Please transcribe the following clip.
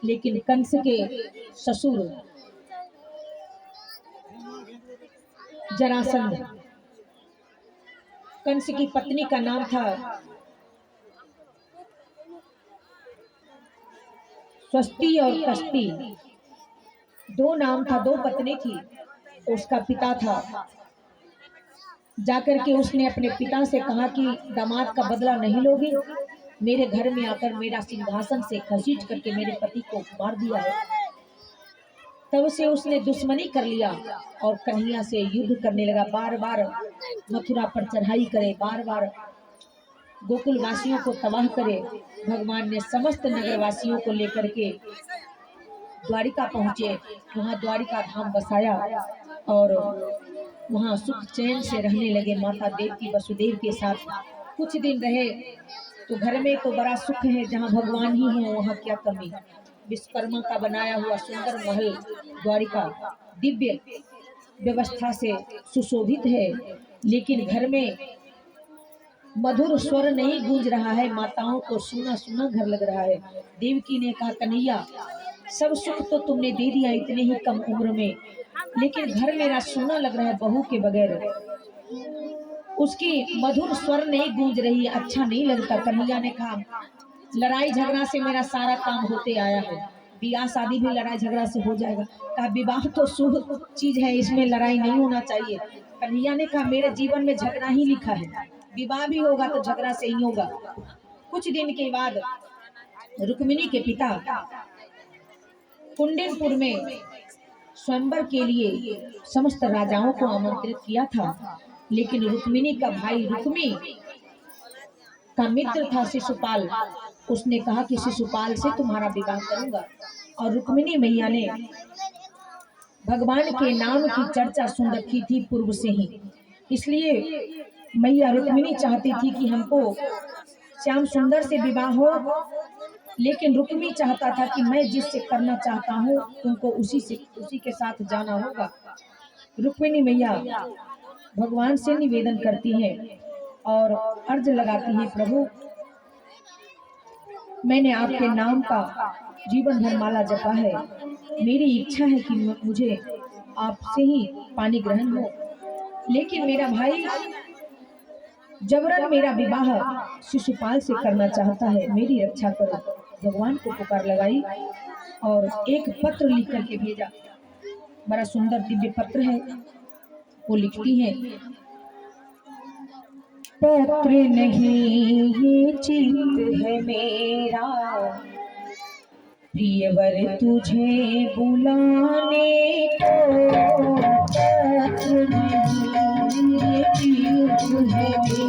लेकिन कंस के ससुर जरासंध, कंस की पत्नी का नाम था स्वस्ति और कष्टि, दो नाम था, दो पत्नी थी। उसका पिता था, जाकर के उसने अपने पिता से कहा कि दामाद का बदला नहीं लोगे, मेरे घर में आकर मेरा सिंहासन से घसीट करके मेरे पति को मार दिया है। तब से उसने दुश्मनी कर लिया और कन्हैया से युद्ध करने लगा। बार बार मथुरा पर चढ़ाई करे, बार बार गोकुल वासियों को तबाह करे। भगवान ने समस्त नगर वासियों को लेकर के द्वारिका पहुंचे, वहां द्वारिका धाम बसाया और वहां सुख चैन से रहने लगे। माता देवकी वसुदेव के साथ कुछ दिन रहे तो घर में तो बड़ा सुख है, जहां भगवान ही है वहां क्या कमी। विश्वकर्मा का बनाया हुआ सुंदर महल द्वारिका दिव्य व्यवस्था से सुशोभित है, लेकिन घर में मधुर स्वर नहीं गूंज रहा है, माताओं को सुना सुना घर लग रहा है। देवकी ने कहा कन्हैया सब सुख तो तुमने दे दिया इतने ही कम उम्र में, लेकिन घर मेरा सोना लग रहा है बहू के बगैर, उसकी मधुर स्वर नहीं गूंज रही, अच्छा नहीं लगता। कन्हैया ने कहा लड़ाई झगड़ा से मेरा सारा काम होते आया है, ब्याह शादी भी लड़ाई झगड़ा से हो जाएगा। कहा विवाह तो शुभ चीज है, इसमें लड़ाई नहीं होना चाहिए। कन्हैया ने कहा मेरे जीवन में झगड़ा ही लिखा है, विवाह भी होगा तो झगड़ा से ही होगा। कुछ दिन के बाद रुक्मिणी के पिता कुंडनपुर में स्वयंवर के लिए समस्त राजाओं को आमंत्रित किया था, लेकिन रुक्मिणी का भाई रुक्मी का मित्र था शिशुपाल, उसने कहा कि शिशुपाल से तुम्हारा विवाह करूंगा। और रुक्मिणी मैया ने भगवान के नाम की चर्चा सुन रखी थी पूर्व से ही, इसलिए मैया रुक्मिणी चाहती थी कि हमको श्याम सुंदर से विवाह हो, लेकिन रुक्मी चाहता था कि मैं जिससे करना चाहता हूँ तुमको उसी के साथ जाना होगा। रुक्मिणी मैया भगवान से निवेदन करती हैं और अर्ज लगाती हैं, प्रभु मैंने आपके नाम का जीवन भर माला जपा है, मेरी इच्छा है कि मुझे आपसे ही पानी ग्रहण हो, लेकिन मेरा भाई जबरन मेरा विवाह शिशुपाल से करना चाहता है, मेरी रक्षा करो। भगवान को पुकार लगाई और एक पत्र लिख करके भेजा, बड़ा सुंदर दिव्य पत्र है। वो लिखती है, पत्र नहीं ये चित्त है मेरा, प्रियवर तुझे बुलाने को, पत्र नहीं ये चित्त है